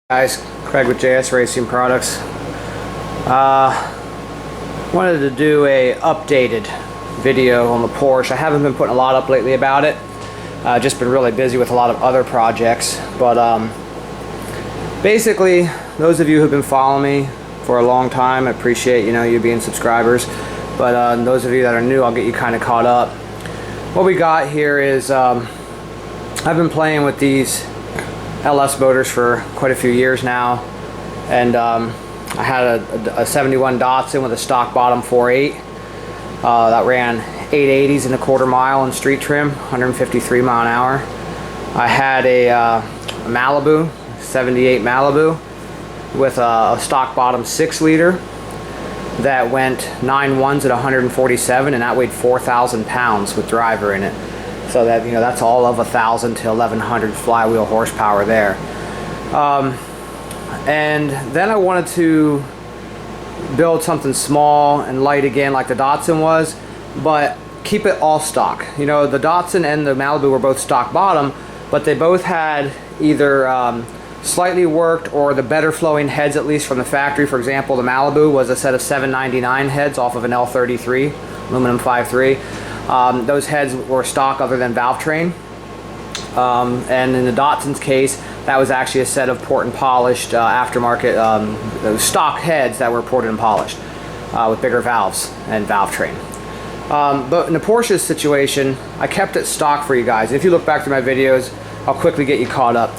Guys, Craig with JS Racing Products. Wanted to do a updated video on the Porsche. I haven't been putting a lot up lately about it. Just been really busy with a lot of other projects. But basically, those of you who've been following me for a long time, I appreciate you being subscribers. But those of you that are new, I'll get you kind of caught up. What we got here is I've been playing with these LS motors for quite a few years now, and I had a 71 Datsun with a stock bottom 4.8 that ran 880s in a quarter mile in street trim, 153 mile an hour. I had a Malibu, 78 Malibu with a stock bottom 6 liter that went 9.1s at 147, and that weighed 4,000 pounds with driver in it. So that that's all of 1,000 to 1,100 flywheel horsepower there. And then I wanted to build something small and light again, like the Datsun was, but keep it all stock. The Datsun and the Malibu were both stock bottom, but they both had either slightly worked or the better flowing heads, at least from the factory. For example, the Malibu was a set of 799 heads off of an L33 aluminum 5.3. Those heads were stock other than valve train, and in the Datsun's case, that was actually a set of port and polished aftermarket those stock heads that were ported and polished with bigger valves and valve train. But in the Porsche's situation, I kept it stock for you guys. If you look back through my videos, I'll quickly get you caught up.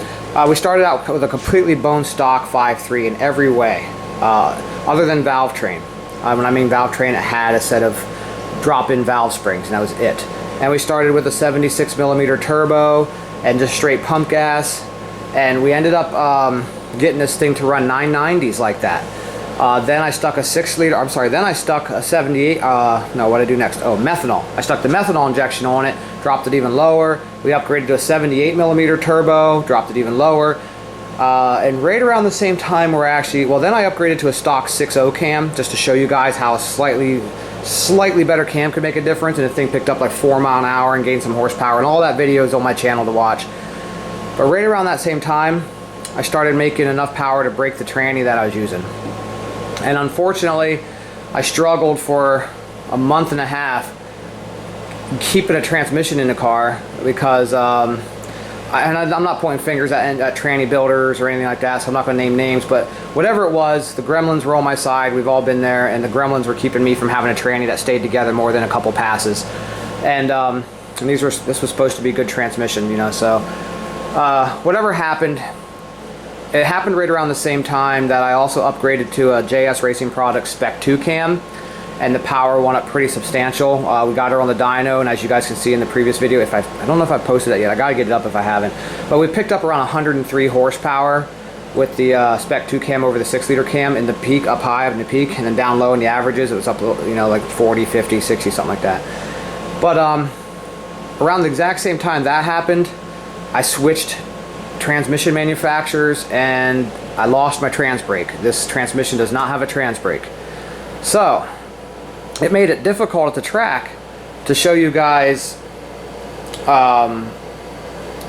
We started out with a completely bone stock 5.3 in every way, other than valve train. When I mean valve train, it had a set of drop-in valve springs, and that was it. And we started with a 76 millimeter turbo and just straight pump gas, and we ended up getting this thing to run 990s like that. Then I stuck a 6 liter, I'm sorry, then I stuck a 78, no, what did I do next? Oh, methanol. I stuck the methanol injection on it, dropped it even lower. We upgraded to a 78 millimeter turbo, dropped it even lower. And right around the same time we're actually, well, then I upgraded to a stock 6.0 cam, just to show you guys how a slightly better cam could make a difference, and the thing picked up like 4 mile an hour and gained some horsepower, and all that video is on my channel to watch. But right around that same time, I started making enough power to break the tranny that I was using. And unfortunately, I struggled for a month and a half keeping a transmission in the car because I'm not pointing fingers at tranny builders or anything like that, so I'm not going to name names, but whatever it was, the gremlins were on my side. We've all been there, and the gremlins were keeping me from having a tranny that stayed together more than a couple passes. And this was supposed to be good transmission, so whatever happened, it happened right around the same time that I also upgraded to a JS Racing Products Spec 2 cam, and the power went up pretty substantial. We got her on the dyno, and as you guys can see in the previous video, I don't know if I've posted that yet. I gotta get it up if I haven't. But we picked up around 103 horsepower with the Spec 2 cam over the 6 liter cam in the peak, up high in the peak, and then down low in the averages. It was up, like 40, 50, 60, something like that. But around the exact same time that happened, I switched transmission manufacturers, and I lost my trans brake. This transmission does not have a trans brake. So it made it difficult at the track to show you guys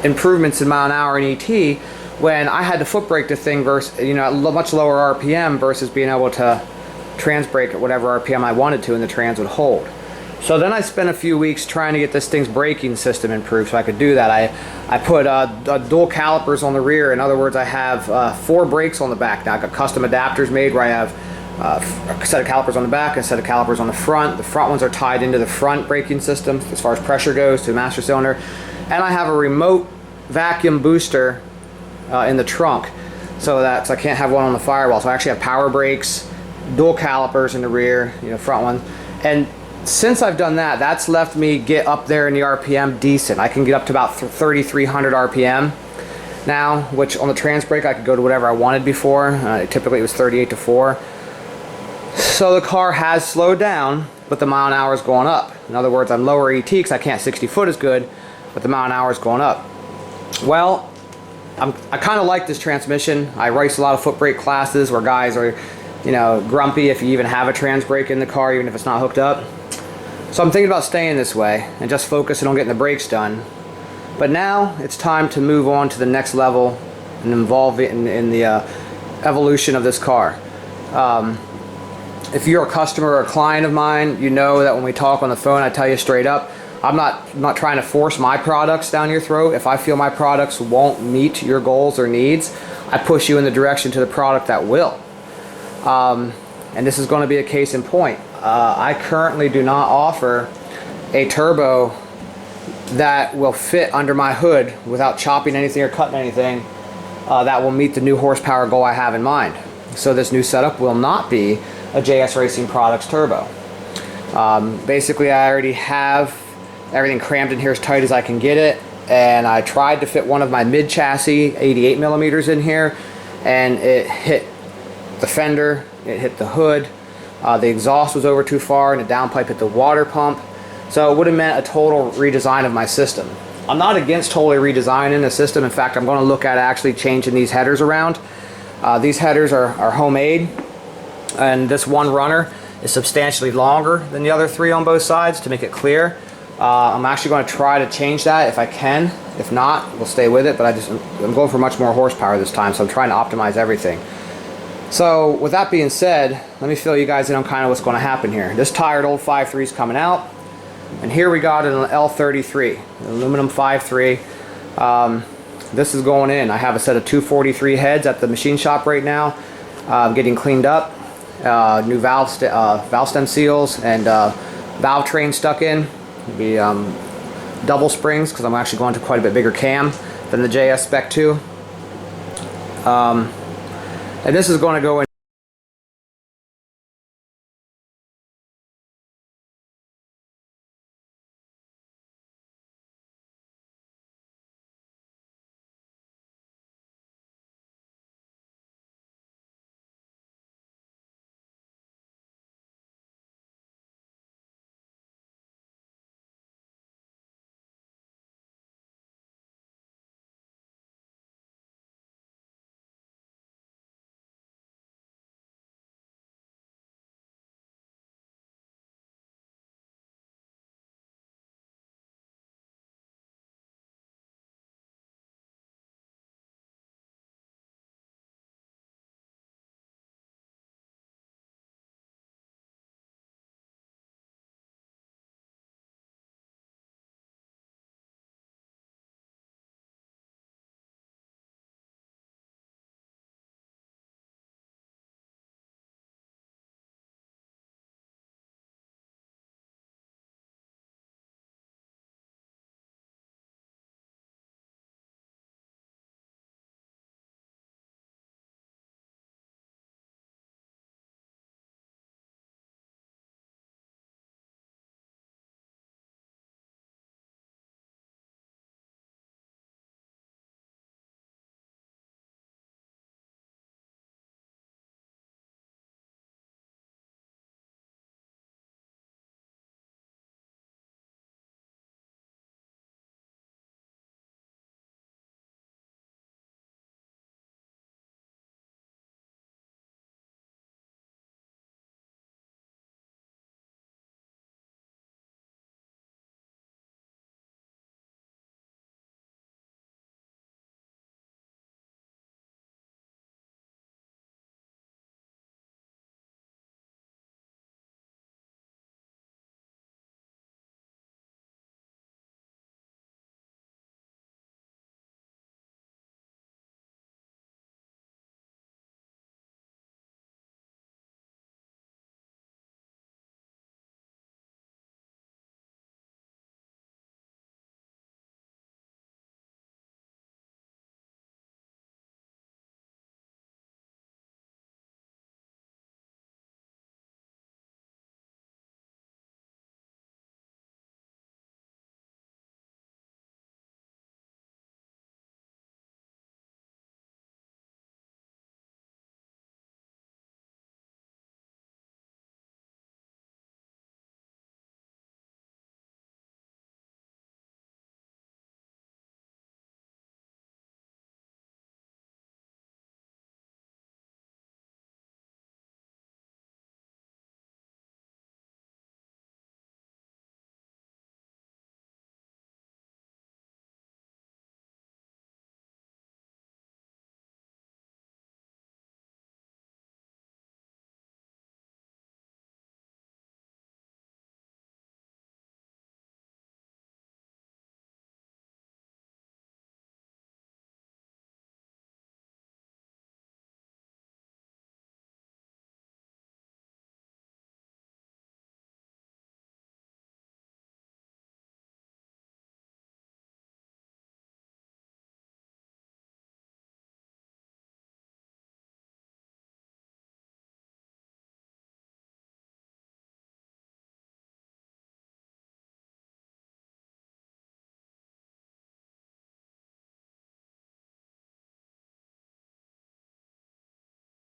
improvements in mile an hour in ET when I had to foot brake the thing versus at much lower RPM versus being able to trans brake at whatever RPM I wanted to, and the trans would hold. So then I spent a few weeks trying to get this thing's braking system improved so I could do that. I put dual calipers on the rear. In other words, I have 4 brakes on the back. Now I got custom adapters made where I have a set of calipers on the back and a set of calipers on the front. The front ones are tied into the front braking system as far as pressure goes to the master cylinder. And I have a remote vacuum booster in the trunk so I can't have one on the firewall. So I actually have power brakes, dual calipers in the rear, front one. And since I've done that, that's left me get up there in the RPM decent. I can get up to about 3,300 RPM now, which on the trans brake I could go to whatever I wanted before. Typically it was 38 to 4. So the car has slowed down, but the mile an hour is going up. In other words, I'm lower ET because I can't 60 foot as good, but the mile an hour is going up. Well, I kind of like this transmission. I race a lot of foot brake classes where guys are, grumpy if you even have a trans brake in the car, even if it's not hooked up. So I'm thinking about staying this way and just focusing on getting the brakes done. But now it's time to move on to the next level and involved in the evolution of this car. If you're a customer or a client of mine, you know that when we talk on the phone, I tell you straight up, I'm not trying to force my products down your throat. If I feel my products won't meet your goals or needs, I push you in the direction to the product that will. And this is going to be a case in point. I currently do not offer a turbo that will fit under my hood without chopping anything or cutting anything that will meet the new horsepower goal I have in mind. So this new setup will not be a JS Racing Products turbo. Basically, I already have everything crammed in here as tight as I can get it, and I tried to fit one of my mid chassis 88 millimeters in here, and it hit the fender, it hit the hood, the exhaust was over too far, and the downpipe hit the water pump. So it would have meant a total redesign of my system. I'm not against totally redesigning the system. In fact, I'm going to look at actually changing these headers around. These headers are homemade, and this one runner is substantially longer than the other three on both sides to make it clear. I'm actually going to try to change that if I can. If not, we'll stay with it, but I'm going for much more horsepower this time, so I'm trying to optimize everything. So with that being said, let me fill you guys in on kind of what's going to happen here. This tired old 5.3 is coming out, and here we got an L33, an aluminum 5.3. This is going in. I have a set of 243 heads at the machine shop right now, getting cleaned up. New valve stem seals and valve train stuck in. It'll be double springs because I'm actually going to quite a bit bigger cam than the JS Spec 2. And this is going to go in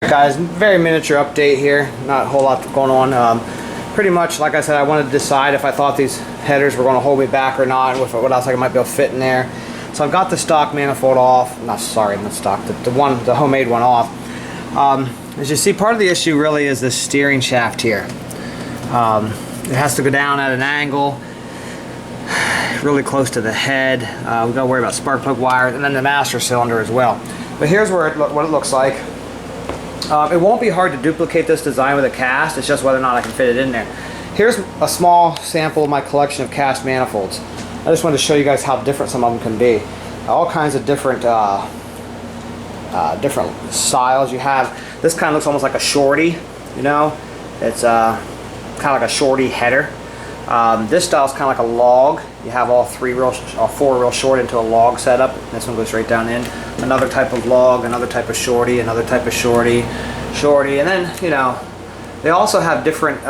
Guys, very miniature update here, not a whole lot going on. Pretty much, like I said, I wanted to decide if I thought these headers were going to hold me back or not, and what else I might be able to fit in there. So I've got the stock manifold off, not stock, the homemade one off. As you see, part of the issue really is the steering shaft here. It has to go down at an angle, really close to the head. We've got to worry about spark plug wires, and then the master cylinder as well. But here's what it looks like. It won't be hard to duplicate this design with a cast, it's just whether or not I can fit it in there. Here's a small sample of my collection of cast manifolds. I just wanted to show you guys how different some of them can be. All kinds of different different styles you have. This kind of looks almost like a shorty, you know? It's kind of like a shorty header. This style is kind of like a log. You have all four real short into a log setup. This one goes straight down in. Another type of log, another type of shorty, another type of shorty, and then, you know, they also have different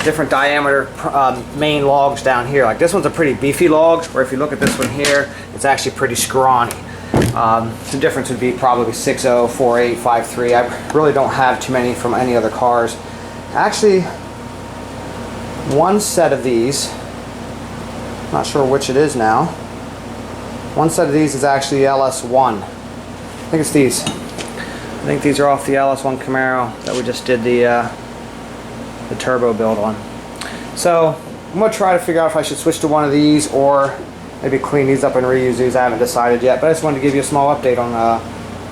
different diameter main logs down here. Like this one's a pretty beefy log, where if you look at this one here, it's actually pretty scrawny. The difference would be probably 6.0, 4.8, 5.3. I really don't have too many from any other cars. Actually, one set of these, not sure which it is now. One set of these is actually LS1. I think it's these. I think these are off the LS1 Camaro that we just did the turbo build on. So I'm going to try to figure out if I should switch to one of these or maybe clean these up and reuse these. I haven't decided yet, but I just wanted to give you a small update on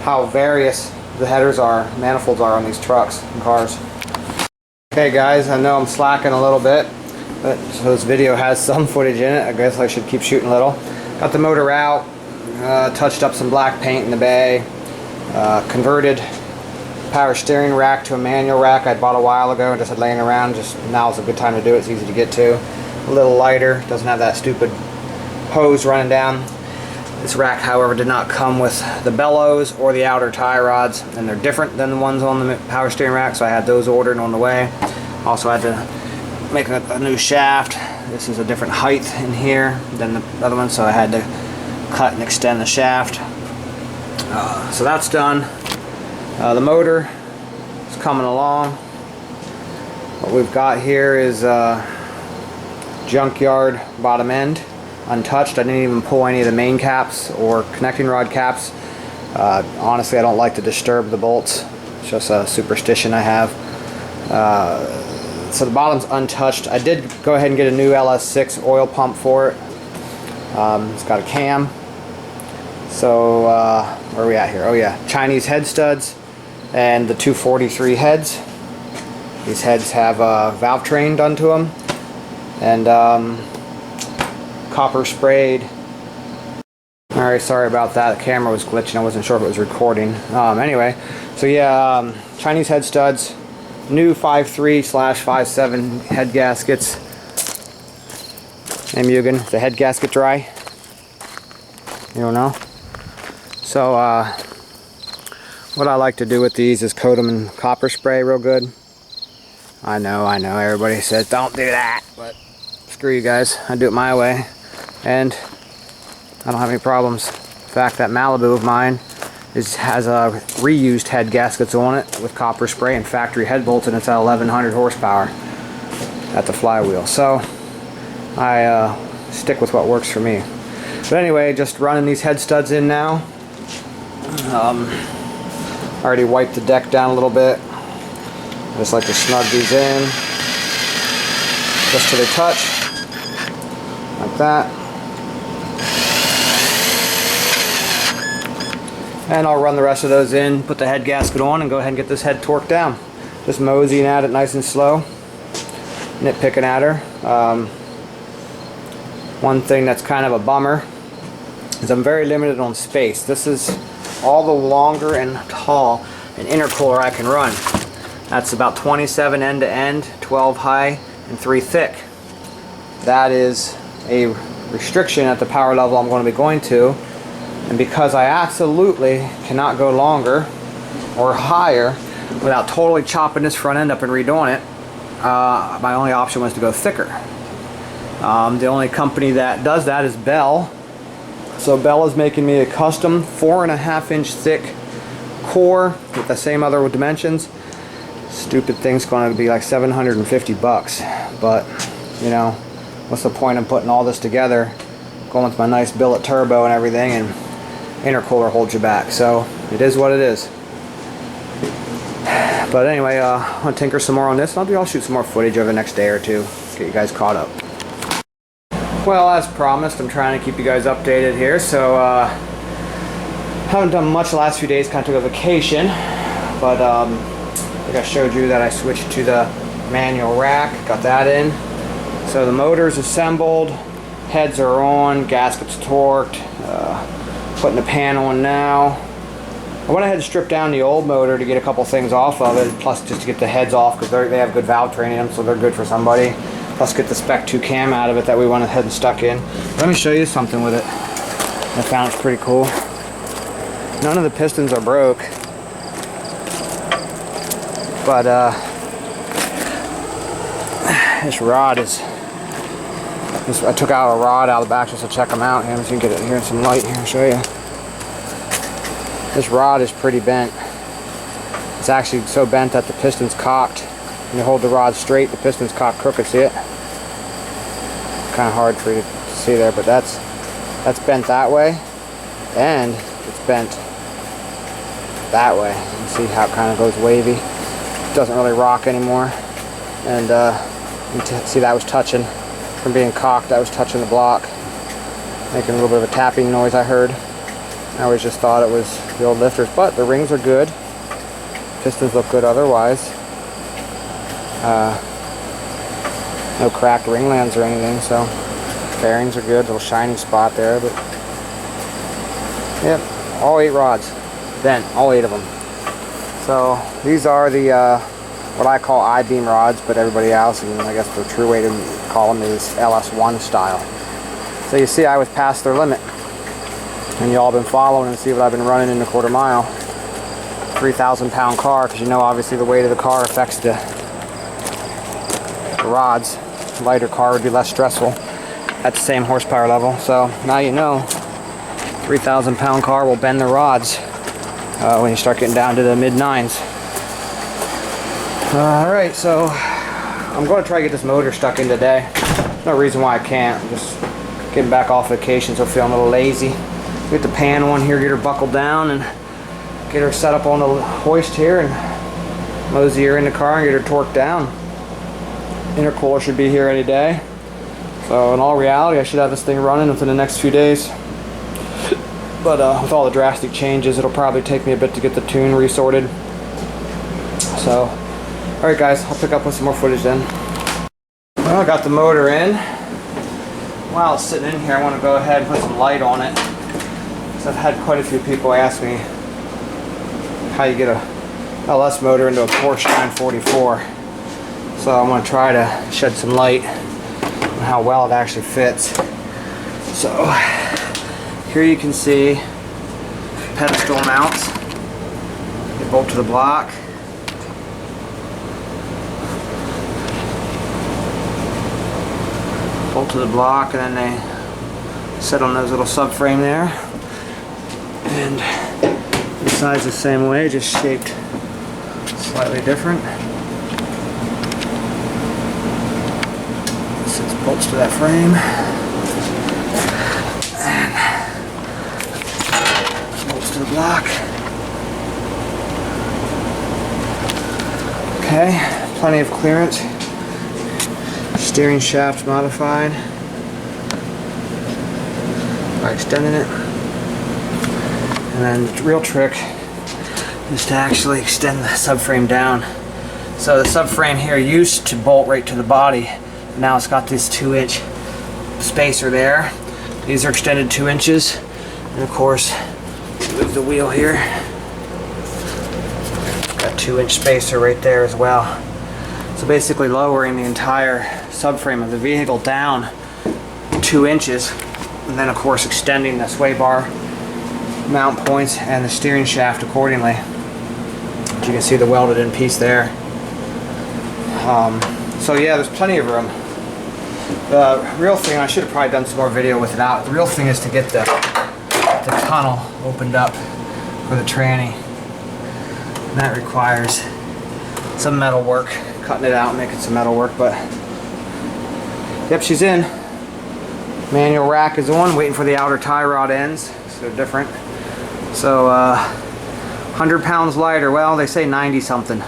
how various the headers are, manifolds are on these trucks and cars. Okay guys, I know I'm slacking a little bit, but so this video has some footage in it. I guess I should keep shooting a little. Got the motor out, touched up some black paint in the bay, converted power steering rack to a manual rack I bought a while ago and just had laying around. Just now's a good time to do it. It's easy to get to. A little lighter, doesn't have that stupid hose running down. This rack, however, did not come with the bellows or the outer tie rods, and they're different than the ones on the power steering rack, so I had those ordered on the way. Also had to make a new shaft. This is a different height in here than the other one, so I had to cut and extend the shaft. So that's done. The motor is coming along. What we've got here is junkyard bottom end, untouched. I didn't even pull any of the main caps or connecting rod caps. Honestly, I don't like to disturb the bolts. It's just a superstition I have. So the bottom's untouched. I did go ahead and get a new LS6 oil pump for it. It's got a cam. So where are we at here? Oh yeah, Chinese head studs and the 243 heads. These heads have valve train done to them, and copper sprayed. Alright, sorry about that. The camera was glitching. I wasn't sure if it was recording. Anyway, so yeah, Chinese head studs, new 5.3/5.7 head gaskets. Hey Mugen, is the head gasket dry? You don't know? So what I like to do with these is coat them in copper spray real good. I know, everybody says don't do that, but screw you guys, I do it my way, and I don't have any problems. In fact, that Malibu of mine has reused head gaskets on it with copper spray and factory head bolts, and it's at 1100 horsepower at the flywheel. So I stick with what works for me. But anyway, just running these head studs in now. Already wiped the deck down a little bit. I just like to snug these in just till they touch, like that. And I'll run the rest of those in, put the head gasket on, and go ahead and get this head torqued down. Just moseying at it nice and slow, nitpicking at her. One thing that's kind of a bummer is I'm very limited on space. This is all the longer and tall an intercooler I can run. That's about 27 end to end, 12 high, and 3 thick. That is a restriction at the power level I'm going to be going to, and because I absolutely cannot go longer or higher without totally chopping this front end up and redoing it, my only option was to go thicker. The only company that does that is Bell. So Bell is making me a custom 4.5 inch thick core with the same other dimensions. Stupid thing's going to be like 750 bucks, but you know, what's the point of putting all this together, going with my nice billet turbo and everything, and intercooler holds you back. So it is what it is. But anyway, I'll tinker some more on this, and I'll shoot some more footage over the next day or two, get you guys caught up. Well, as promised, I'm trying to keep you guys updated here. So haven't done much the last few days, kind of took a vacation, but I think I showed you that I switched to the manual rack, got that in. So the motor's assembled, heads are on, gaskets torqued, putting the pan on now. I went ahead and stripped down the old motor to get a couple things off of it, plus just to get the heads off, because they have good valve training in them, so they're good for somebody. Plus get the Spec 2 cam out of it that we went ahead and stuck in. Let me show you something with it. I found it's pretty cool. None of the pistons are broke, but this rod is, I took out a rod out of the back just to check them out here, so you can get it here in some light here and show you. This rod is pretty bent. It's actually so bent that the piston's cocked. When you hold the rod straight, the piston's cocked crooked. See it? Kind of hard for you to see there, but that's bent that way, and it's bent that way. You can see how it kind of goes wavy. It doesn't really rock anymore, and you can see that was touching from being cocked. That was touching the block, making a little bit of a tapping noise I heard. I always just thought it was the old lifters, but the rings are good. Pistons look good otherwise. No cracked ring lands or anything, so bearings are good. Little shiny spot there, but yep, all 8 rods bent, all 8 of them. So these are the what I call I-beam rods, but everybody else, and I guess the true way to call them is LS1 style. So you see I was past their limit. And you all been following and see what I've been running in the quarter mile. 3,000 pound car, because you know obviously the weight of the car affects the rods. A lighter car would be less stressful at the same horsepower level. So now you know 3,000 pound car will bend the rods when you start getting down to the mid 9s. Alright, so I'm going to try to get this motor stuck in today. No reason why I can't. I'm just getting back off vacation, so feeling a little lazy. Get the pan on here, get her buckled down, and get her set up on the hoist here, and mosey her in the car and get her torqued down. Intercooler should be here any day. So in all reality, I should have this thing running within the next few days. But with all the drastic changes, it'll probably take me a bit to get the tune resorted. So, alright guys, I'll pick up with some more footage then. Well, I got the motor in. While it's sitting in here, I want to go ahead and put some light on it. I've had quite a few people ask me how you get a LS motor into a Porsche 944. So I'm going to try to shed some light on how well it actually fits. So here you can see pedestal mounts. They bolt to the block. Bolt to the block, and then they sit on those little subframe there. And the side's the same way, just shaped slightly different. This bolts to that frame. And bolts to the block. Okay, plenty of clearance. Steering shaft modified by extending it. And then the real trick is to actually extend the subframe down. So the subframe here used to bolt right to the body. Now it's got this 2-inch spacer there. These are extended 2 inches. And of course, move the wheel here. Got 2-inch spacer right there as well. So basically lowering the entire subframe of the vehicle down 2 inches. And then of course extending the sway bar mount points and the steering shaft accordingly. As you can see the welded in piece there. So yeah, there's plenty of room. The real thing, I should have probably done some more video with it out. The real thing is to get the tunnel opened up for the tranny. And that requires some metal work, cutting it out and making some metal work, but yep, she's in. Manual rack is on, waiting for the outer tie rod ends, so different. So 100 pounds lighter, well they say 90 something.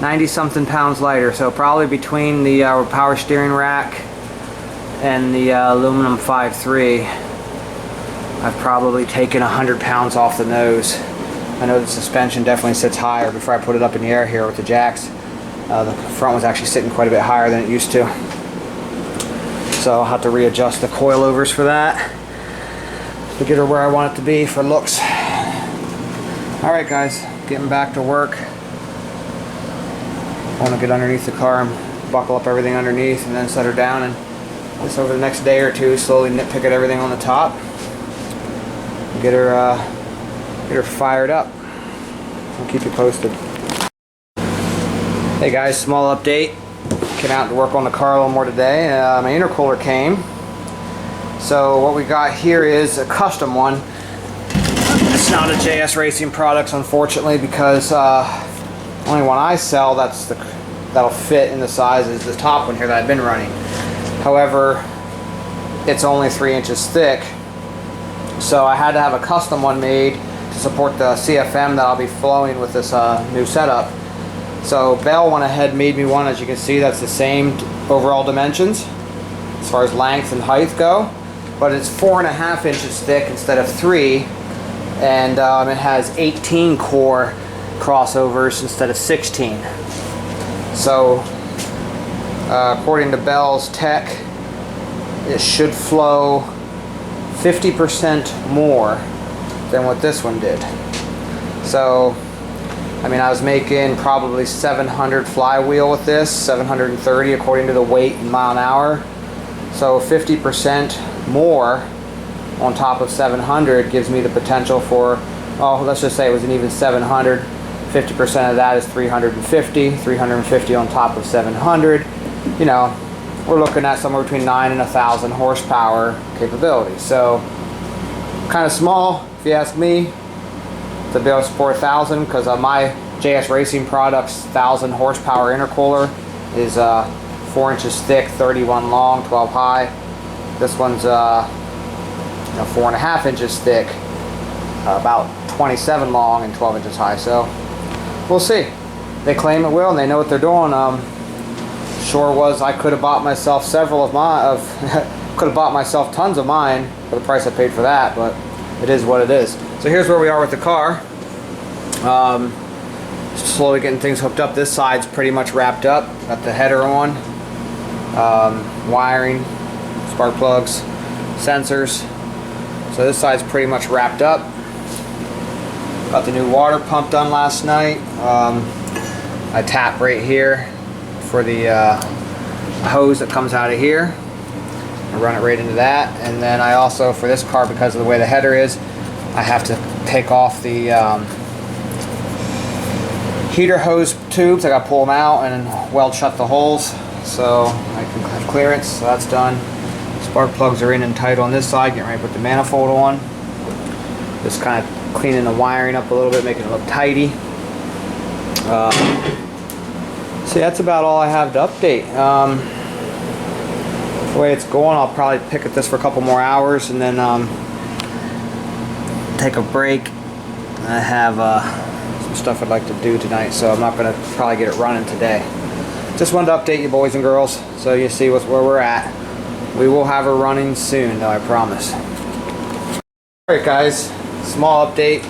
90 something pounds lighter, so probably between the power steering rack and the aluminum 5.3, I've probably taken 100 pounds off the nose. I know the suspension definitely sits higher before I put it up in the air here with the jacks. The front was actually sitting quite a bit higher than it used to. So I'll have to readjust the coilovers for that to get her where I want it to be for looks. Alright guys, getting back to work. I want to get underneath the car and buckle up everything underneath and then set her down, and just over the next day or two slowly nitpick at everything on the top. Get her fired up. I'll keep you posted. Hey guys, small update. Came out to work on the car a little more today. My intercooler came. So what we got here is a custom one. It's not a JS Racing Products, unfortunately, because only one I sell that'll fit in the size is the top one here that I've been running. However, it's only 3 inches thick, so I had to have a custom one made to support the CFM that I'll be flowing with this new setup. So Bell went ahead and made me one, as you can see, that's the same overall dimensions as far as length and height go, but it's 4.5 inches thick instead of 3, and it has 18 core crossovers instead of 16. So according to Bell's tech, it should flow 50% more than what this one did. So I mean, I was making probably 700 flywheel with this, 730 according to the weight in mile an hour. So 50% more on top of 700 gives me the potential for, oh, let's just say it was an even 700. 50% of that is 350. 350 on top of 700. You know, we're looking at somewhere between 9 and 1,000 horsepower capability. So kind of small, if you ask me, to be able to support 1,000, because my JS Racing Products 1,000 horsepower intercooler is 4 inches thick, 31 long, 12 high. This one's 4.5 inches thick, about 27 long and 12 inches high. So we'll see. They claim it will, and they know what they're doing. Sure was I could have bought myself several of my could have bought myself tons of mine for the price I paid for that, but it is what it is. So here's where we are with the car. Slowly getting things hooked up. This side's pretty much wrapped up. Got the header on, wiring, spark plugs, sensors. So this side's pretty much wrapped up. Got the new water pump done last night. I tap right here for the hose that comes out of here. I run it right into that, and then I also, for this car, because of the way the header is, I have to take off the heater hose tubes. I got to pull them out and weld shut the holes so I can have clearance. So that's done. Spark plugs are in and tight on this side. Getting ready to put the manifold on. Just kind of cleaning the wiring up a little bit, making it look tidy. So that's about all I have to update. The way it's going, I'll probably pick at this for a couple more hours and then take a break. I have some stuff I'd like to do tonight, so I'm not going to probably get it running today. Just wanted to update you boys and girls so you see where we're at. We will have her running soon, though, I promise. Alright guys, small update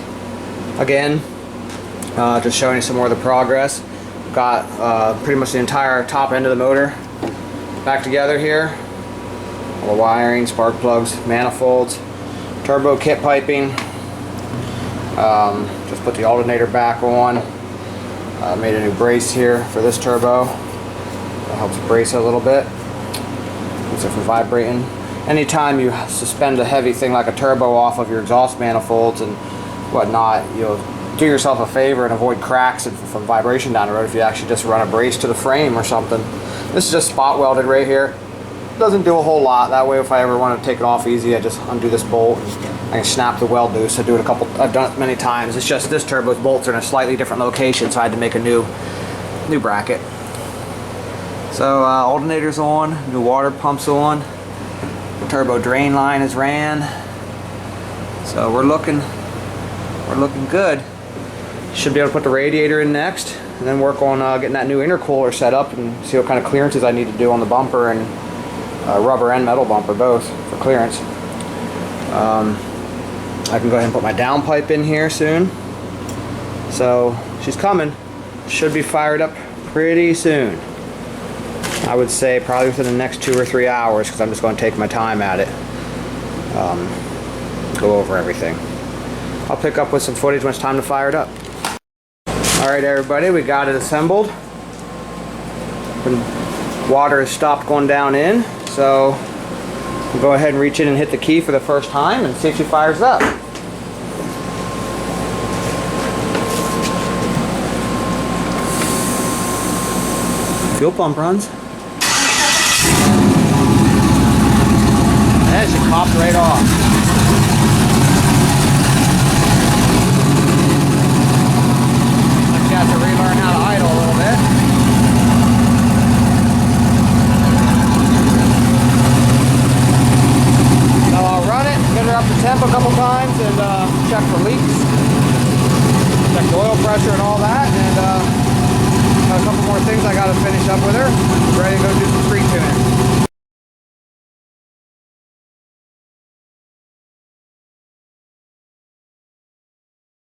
again, just showing you some more of the progress. Got pretty much the entire top end of the motor back together here. All the wiring, spark plugs, manifolds, turbo kit piping. Just put the alternator back on. Made a new brace here for this turbo. That helps brace it a little bit. Keeps it from vibrating. Anytime you suspend a heavy thing like a turbo off of your exhaust manifolds and whatnot, you'll do yourself a favor and avoid cracks and from vibration down the road if you actually just run a brace to the frame or something. This is just spot welded right here. Doesn't do a whole lot. That way if I ever want to take it off easy, I just undo this bolt and I can snap the weld loose. I've done it many times. It's just this turbo's bolts are in a slightly different location, so I had to make a new bracket. So alternator's on, new water pump's on, turbo drain line is ran. So we're looking good. Should be able to put the radiator in next, and then work on getting that new intercooler set up and see what kind of clearances I need to do on the bumper and rubber and metal bumper both for clearance. I can go ahead and put my downpipe in here soon. So she's coming. Should be fired up pretty soon. I would say probably within the next 2 or 3 hours, because I'm just going to take my time at it. Go over everything. I'll pick up with some footage when it's time to fire it up. Alright everybody, we got it assembled. The water has stopped going down in, so we'll go ahead and reach in and hit the key for the first time and see if she fires up. Fuel pump runs. And she popped right off. She has to relearn how to idle a little bit. So I'll run it, get her up to temp a couple times, and check for leaks, check the oil pressure and all that, and a couple more things I got to finish up with her. Ready to go do